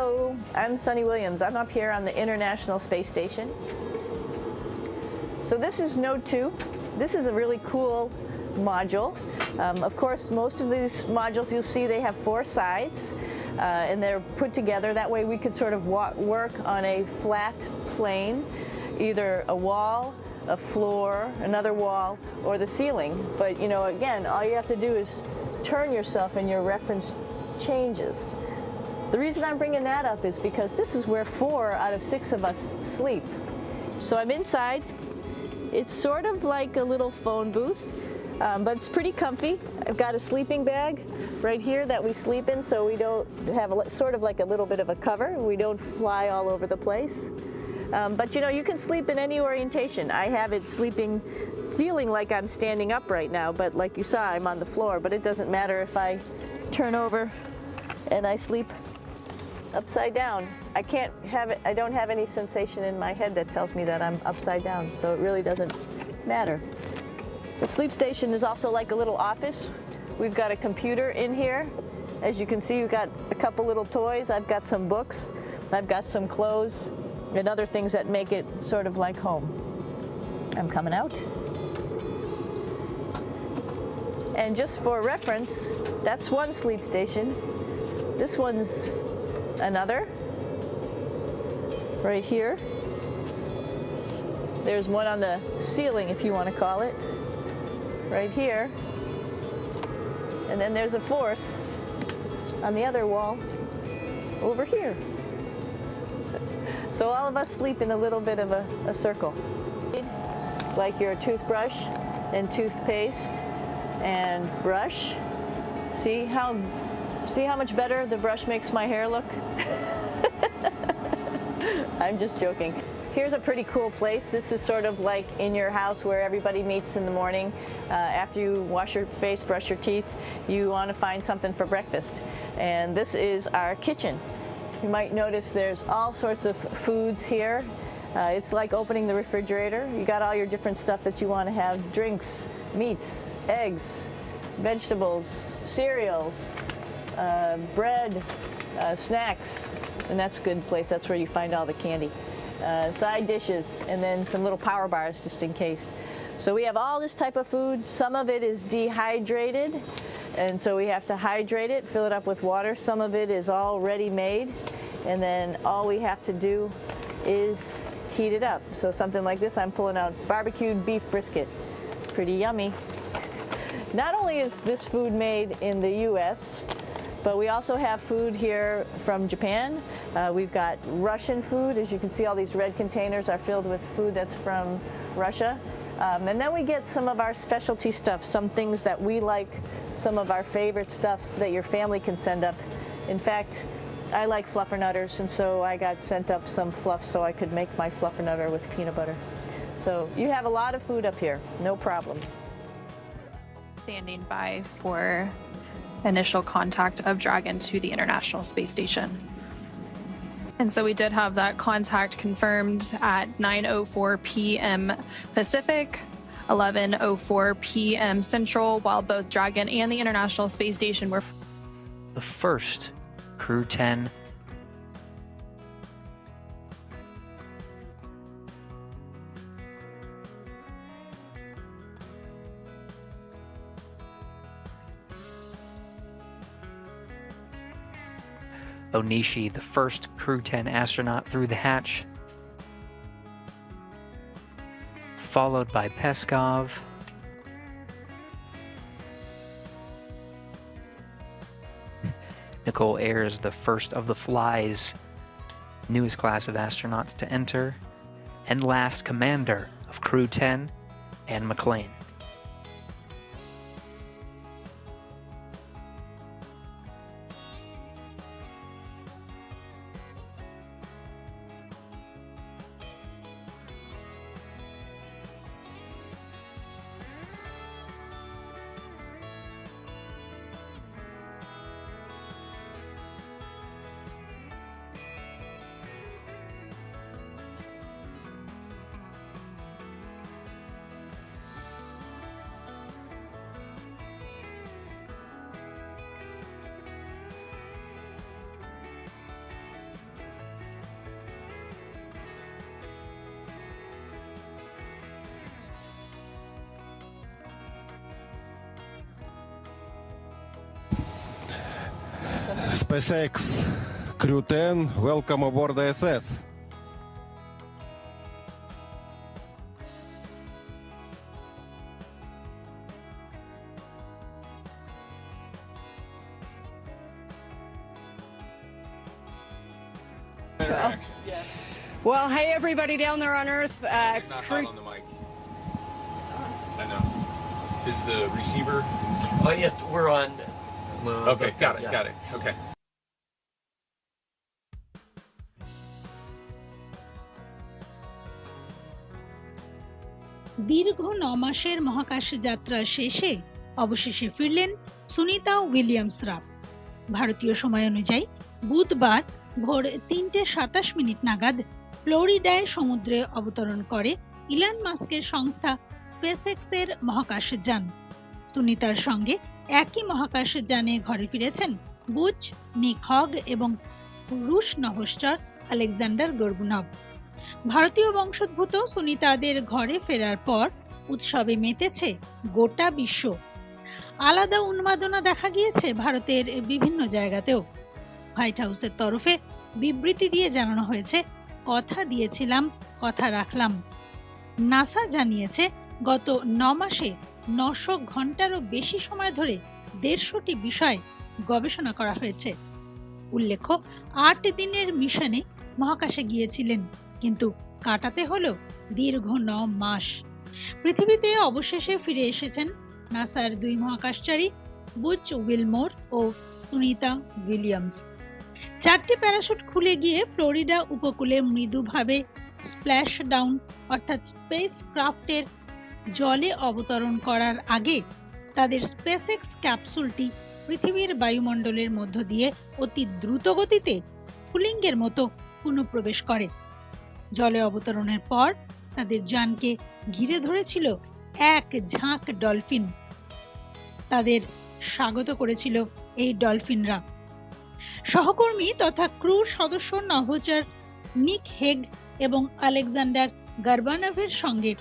Hello, I'm Sunny Williams. I'm up here on the International Space Station. So this is Node 2. This is a really cool module. Of course, most of these modules you'll see they have 4 sides and they're put together. That way we could sort of work on a flat plane, either a wall, a floor, another wall, or the ceiling. But you know, again, all you have to do is turn yourself and your reference changes. The reason I'm bringing that up is because this is where 4 out of 6 of us sleep. So I'm inside. It's sort of like a little phone booth, but it's pretty comfy. I've got a sleeping bag right here that we sleep in, so we don't have sort of like a little bit of a cover. We don't fly all over the place. But you know, you can sleep in any orientation. I have it sleeping, feeling like I'm standing up right now, but like you saw, I'm on the floor. But it doesn't matter if I turn over and I sleep upside down. I can't have it, I don't have any sensation in my head that tells me that I'm upside down, so it really doesn't matter. The sleep station is also like a little office. We've got a computer in here. As you can see, we've got a couple little toys. I've got some books. I've got some clothes and other things that make it sort of like home. I'm coming out. And just for reference, that's one sleep station. This one's another, right here. There's one on the ceiling, if you want to call it, right here. And then there's a 4th on the other wall over here. So all of us sleep in a little bit of a circle. Like your toothbrush and toothpaste and brush. See how much better the brush makes my hair look? I'm just joking. Here's a pretty cool place. This is sort of like in your house where everybody meets in the morning. After you wash your face, brush your teeth, you want to find something for breakfast. And this is our kitchen. You might notice there's all sorts of foods here. It's like opening the refrigerator. You got all your different stuff that you want to have: drinks, meats, eggs, vegetables, cereals, bread, snacks, and that's a good place. That's where you find all the candy. Side dishes, and then some little power bars just in case. So we have all this type of food. Some of it is dehydrated, and so we have to hydrate it, fill it up with water. Some of it is already made, and then all we have to do is heat it up. So something like this, I'm pulling out barbecued beef brisket. Pretty yummy. Not only is this food made in the US, but we also have food here from Japan. We've got Russian food. As you can see, all these red containers are filled with food that's from Russia. And then we get some of our specialty stuff, some things that we like, some of our favorite stuff that your family can send up. In fact, I like fluffernutters, and so I got sent up some fluff so I could make my fluffernutter with peanut butter. So you have a lot of food up here, no problems. Standing by for initial contact of Dragon to the International Space Station. And so we did have that contact confirmed at 9:04 p.m. Pacific, 11:04 p.m. Central, while both Dragon and the International Space Station were the first Crew 10 Onishi, the first Crew 10 astronaut through the hatch, followed by Peskov, Nicole Ayers, the first of the Fly's newest class of astronauts to enter, and last commander of Crew 10, Anne McLean. SpaceX Crew 10, welcome aboard the SS. Well, hey, everybody down there on Earth. Not hot on the mic. I know. Is the receiver? Oh, yeah, we're on. Okay, got it. Okay. দীর্ঘ 9 মাসের মহাকাশ যাত্রা শেষে অবশেষে ফিরলেন সুনিতা উইলিয়ামসরা। ভারতীয় সময় অনুযায়ী বুধবার ভোর 3:27 নাগাদ ফ্লোরিডায় সমুদ্রে অবতরণ করে ইলন মাস্কের সংস্থা স্পেসএক্সের মহাকাশ যান। সুনিতার সঙ্গে একই মহাকাশ যানে ঘরে ফিরেছেন বুচ, নিক হগ এবং রুশ নভোশ্চর আলেকজান্ডার গোর্বুনভ। ভারতীয় বংশোদ্ভূত সুনিতাদের ঘরে ফেরার পর উৎসবে মেতেছে গোটা বিশ্ব। আলাদা উন্মাদনা দেখা গিয়েছে ভারতের বিভিন্ন জায়গাতেও। হোয়াইট হাউসের তরফে বিবৃতি দিয়ে জানানো হয়েছে, কথা দিয়েছিলাম, কথা রাখলাম। নাসা জানিয়েছে গত 9 মাসে 900 ঘন্টারও বেশি সময় ধরে 150টি বিষয় গবেষণা করা হয়েছে। উল্লেখ্য, 8 দিনের মিশনে মহাকাশে গিয়েছিলেন, কিন্তু কাটাতে হলো দীর্ঘ 9 মাস। পৃথিবীতে অবশেষে ফিরে এসেছেন নাসার 2 মহাকাশচারী বুচ উইলমোর ও সুনিতা উইলিয়ামস। 4টি প্যারাশুট খুলে গিয়ে ফ্লোরিডা উপকূলে মৃদুভাবে স্প্ল্যাশ ডাউন অর্থাৎ স্পেস ক্রাফটের জলে অবতরণ করার আগে তাদের স্পেসএক্স ক্যাপসুলটি পৃথিবীর বায়ুমণ্ডলের মধ্য দিয়ে অতি দ্রুত গতিতে স্ফুলিঙ্গের মতো পুনঃপ্রবেশ করে। জলে অবতরণের পর তাদের যানকে ঘিরে ধরেছিল এক ঝাঁক ডলফিন। তাদের স্বাগত করেছিল এই ডলফিনরা। সহকর্মী তথা ক্রু সদস্য নভোচার নিক হেগ এবং আলেকজান্ডার গারবানভের সঙ্গে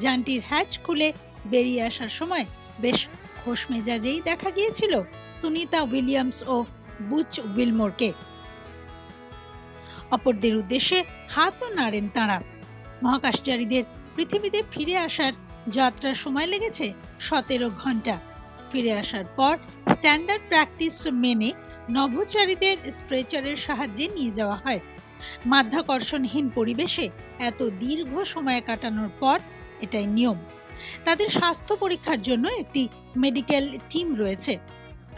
যানটির হ্যাচ খুলে বেরিয়ে আসার সময় বেশ খোশ মেজাজেই দেখা গিয়েছিল সুনিতা উইলিয়ামস ও বুচ উইলমোরকে। অপরদের উদ্দেশ্যে হাতও নাড়েন তাঁরা। মহাকাশচারীদের পৃথিবীতে ফিরে আসার যাত্রার সময় লেগেছে 17 ঘন্টা। ফিরে আসার পর স্ট্যান্ডার্ড প্র্যাকটিস মেনে নভোচারীদের স্ট্রেচারের সাহায্যে নিয়ে যাওয়া হয়। মাধ্যাকর্ষণহীন পরিবেশে এত দীর্ঘ সময় কাটানোর পর এটাই নিয়ম। তাদের স্বাস্থ্য পরীক্ষার জন্য একটি মেডিকেল টিম রয়েছে।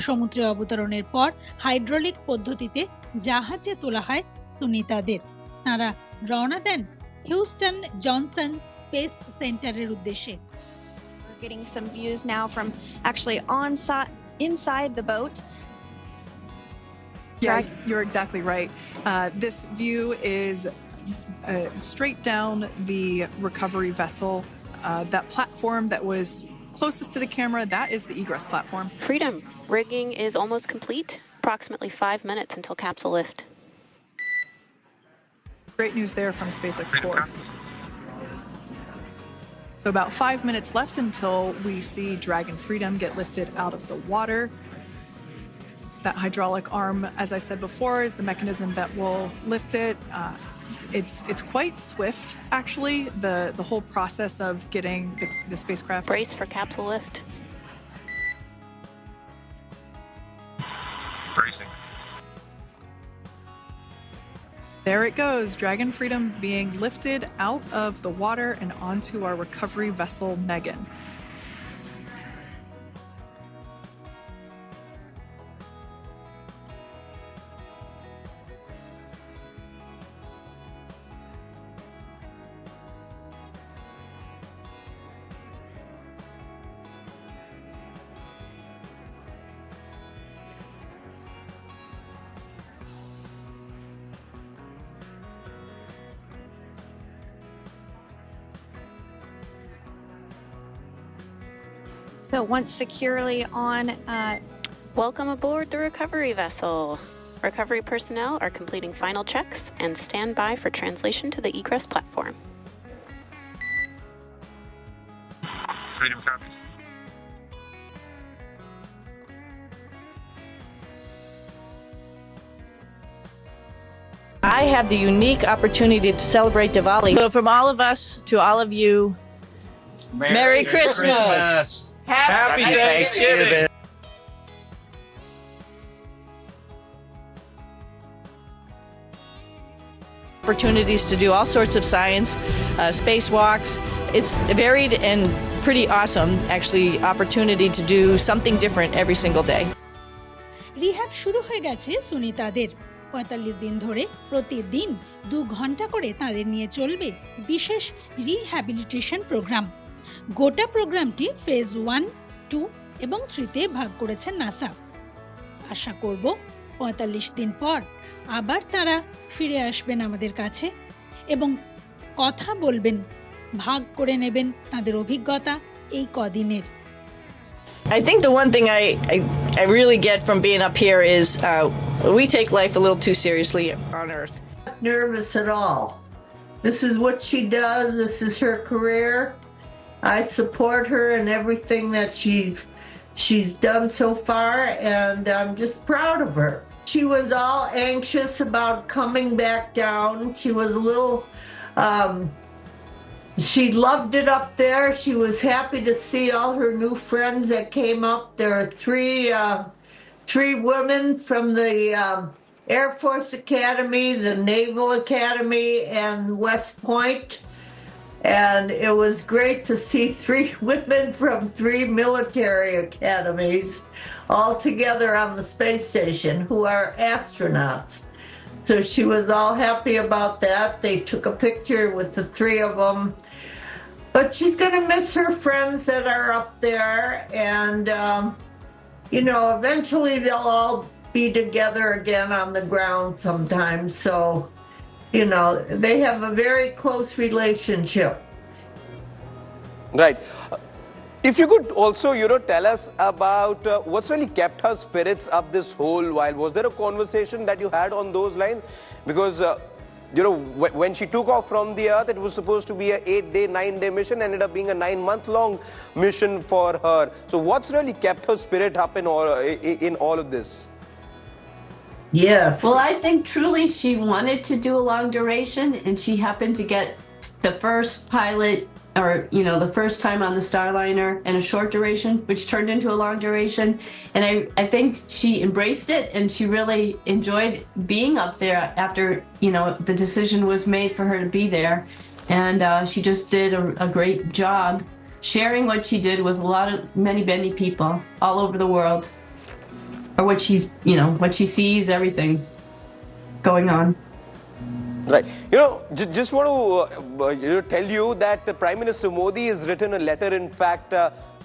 সমুদ্রে অবতরণের পর হাইড্রোলিক পদ্ধতিতে জাহাজে তোলা হয় সুনিতাদের। তারা রওনা দেন হিউস্টন জনসন স্পেস সেন্টারের উদ্দেশ্যে। We're getting some views now from actually inside the boat. Yeah, you're exactly right. This view is straight down the recovery vessel. That platform that was closest to the camera, that is the egress platform. Freedom. Rigging is almost complete. Approximately 5 minutes until capsule lift. Great news there from SpaceX Core. So about 5 minutes left until we see Dragon Freedom get lifted out of the water. That hydraulic arm, as I said before, is the mechanism that will lift it. It's quite swift, actually, the whole process of getting the spacecraft. Brace for capsule lift. Bracing. There it goes, Dragon Freedom being lifted out of the water and onto our recovery vessel, Megan. So once securely on, Welcome aboard the recovery vessel. Recovery personnel are completing final checks and stand by for translation to the egress platform. Freedom copies. I have the unique opportunity to celebrate Diwali. So from all of us to all of you, Merry Christmas. Happy Thanksgiving. Opportunities to do all sorts of science, spacewalks. It's varied and pretty awesome, actually, opportunity to do something different every single day. Rehab শুরু হয়ে গেছে সুনিতাদের। 45 দিন ধরে প্রতিদিন 2 ঘন্টা করে তাদের নিয়ে চলবে বিশেষ রিহ্যাবিলিটেশন প্রোগ্রাম। গোটা প্রোগ্রামটি ফেজ 1, 2 এবং 3 তে ভাগ করেছেন নাসা। আশা করব 45 দিন পর আবার তারা ফিরে আসবেন আমাদের কাছে এবং কথা বলবেন, ভাগ করে নেবেন তাদের অভিজ্ঞতা এই কদিনের। I think the one thing I really get from being up here is we take life a little too seriously on Earth. Not nervous at all. This is what she does. This is her career. I support her in everything that she's done so far, and I'm just proud of her. She was all anxious about coming back down. She was a little, she loved it up there. She was happy to see all her new friends that came up. There are three women from the Air Force Academy, the Naval Academy, and West Point. And it was great to see 3 women from 3 military academies all together on the space station who are astronauts. So she was all happy about that. They took a picture with the 3 of them. But she's going to miss her friends that are up there. And, you know, eventually they'll all be together again on the ground sometime. So, you know, they have a very close relationship. Right. If you could also, tell us about what's really kept her spirits up this whole while. Was there a conversation that you had on those lines? Because, when she took off from the Earth, it was supposed to be an 8-day, 9-day mission, ended up being a 9-month-long mission for her. So what's really kept her spirit up in all of this? Yes. Well, I think truly she wanted to do a long duration, and she happened to get the first pilot, or the first time on the Starliner, and a short duration, which turned into a long duration. And I think she embraced it, and she really enjoyed being up there after the decision was made for her to be there. And she just did a great job sharing what she did with many people all over the world, or what she sees, everything going on. Right. Just want to tell you that Prime Minister Modi has written a letter, in fact,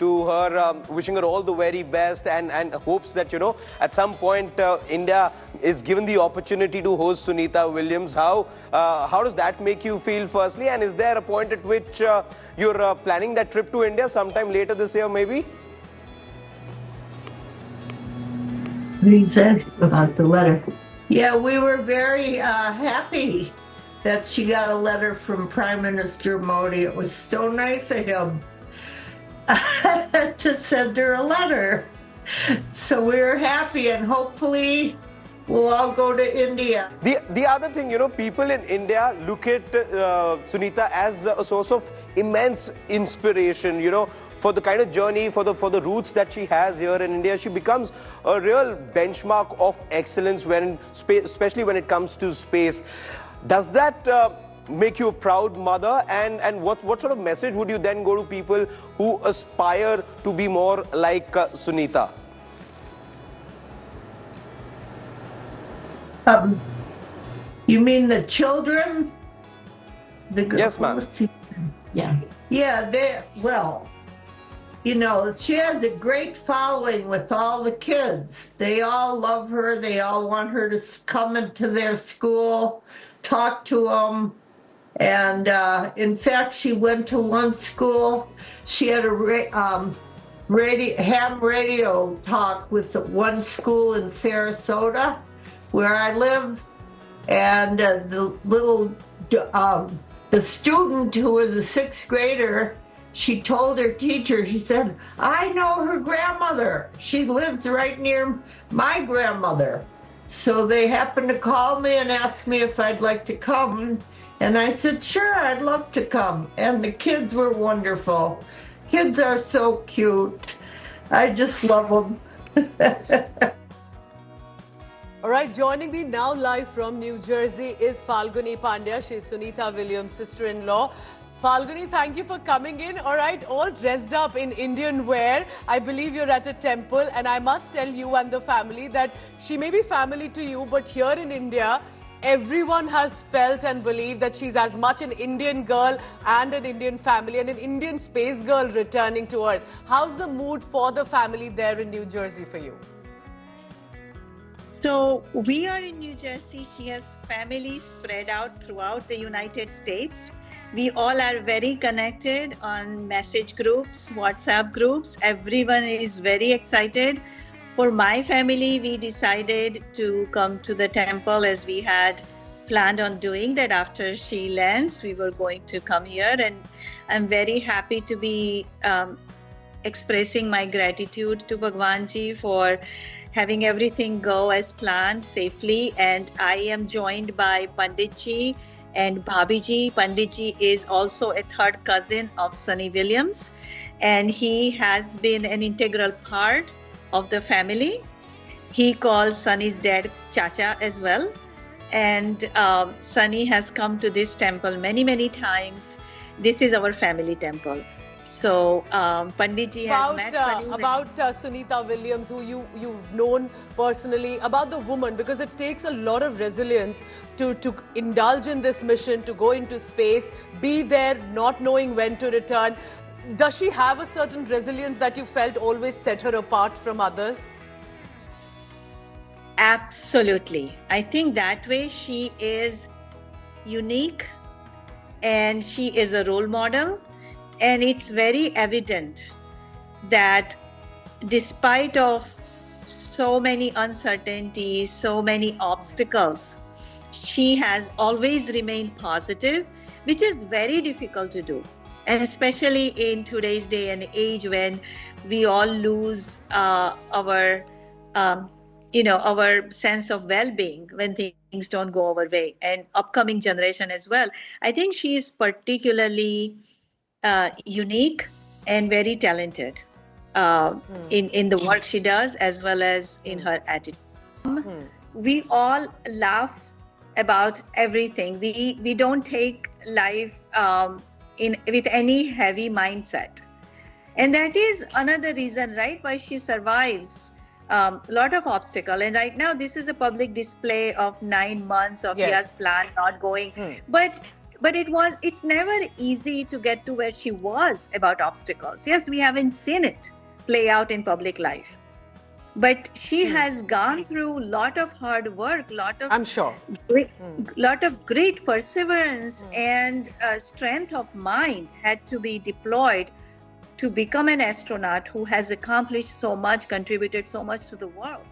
to her, wishing her all the very best, and hopes that, at some point India is given the opportunity to host Sunita Williams. How does that make you feel, firstly? And is there a point at which you're planning that trip to India sometime later this year, maybe? What do you say about the letter? Yeah, we were very happy that she got a letter from Prime Minister Modi. It was so nice of him to send her a letter. So we were happy, and hopefully we'll all go to India. The other thing, people in India look at Sunita as a source of immense inspiration, for the kind of journey, for the roots that she has here in India. She becomes a real benchmark of excellence especially when it comes to space. Does that make you a proud mother? And what sort of message would you then go to people who aspire to be more like Sunita? You mean the children? Yes, ma'am. Yeah. Yeah, she has a great following with all the kids. They all love her. They all want her to come into their school, talk to them. And in fact, she went to one school. She had a ham radio talk with one school in Sarasota, where I live. And the student who was a 6th grader, she told her teacher, she said, I know her grandmother. She lives right near my grandmother. So they happened to call me and ask me if I'd like to come. And I said, sure, I'd love to come. And the kids were wonderful. Kids are so cute. I just love them. All right, joining me now live from New Jersey is Falguni Pandya. She's Sunita Williams' sister-in-law. Falguni, thank you for coming in. All right, all dressed up in Indian wear. I believe you're at a temple, and I must tell you and the family that she may be family to you, but here in India, everyone has felt and believed that she's as much an Indian girl and an Indian family and an Indian space girl returning to Earth. How's the mood for the family there in New Jersey for you? So we are in New Jersey. She has family spread out throughout the United States. We all are very connected on message groups, WhatsApp groups. Everyone is very excited. For my family, we decided to come to the temple as we had planned on doing that. After she lands, we were going to come here, and I'm very happy to be expressing my gratitude to Bhagwanji for having everything go as planned safely. And I am joined by Panditji and Bhabiji. Panditji is also a third cousin of Sunny Williams, and he has been an integral part of the family. He calls Sunny's dad Chacha as well. And Sunny has come to this temple many, many times. This is our family temple. So Panditji has met Sunny. About Sunita Williams, who you've known personally, about the woman, because it takes a lot of resilience to indulge in this mission, to go into space, be there, not knowing when to return. Does she have a certain resilience that you felt always set her apart from others? Absolutely. I think that way she is unique and she is a role model. And it's very evident that despite of so many uncertainties, so many obstacles, she has always remained positive, which is very difficult to do. And especially in today's day and age when we all lose our sense of well-being when things don't go our way, and upcoming generation as well. I think she is particularly unique and very talented in the work she does, as well as in her attitude. We all laugh about everything. We don't take life with any heavy mindset, and that is another reason, right, why she survives a lot of obstacle. And right now, this is a public display of 9 months of Ya's plan not going, but it's never easy to get to where she was about obstacles. Yes, we haven't seen it play out in public life, but she has gone through a lot of hard work, lot of great perseverance and strength of mind had to be deployed to become an astronaut who has accomplished so much, contributed so much to the world.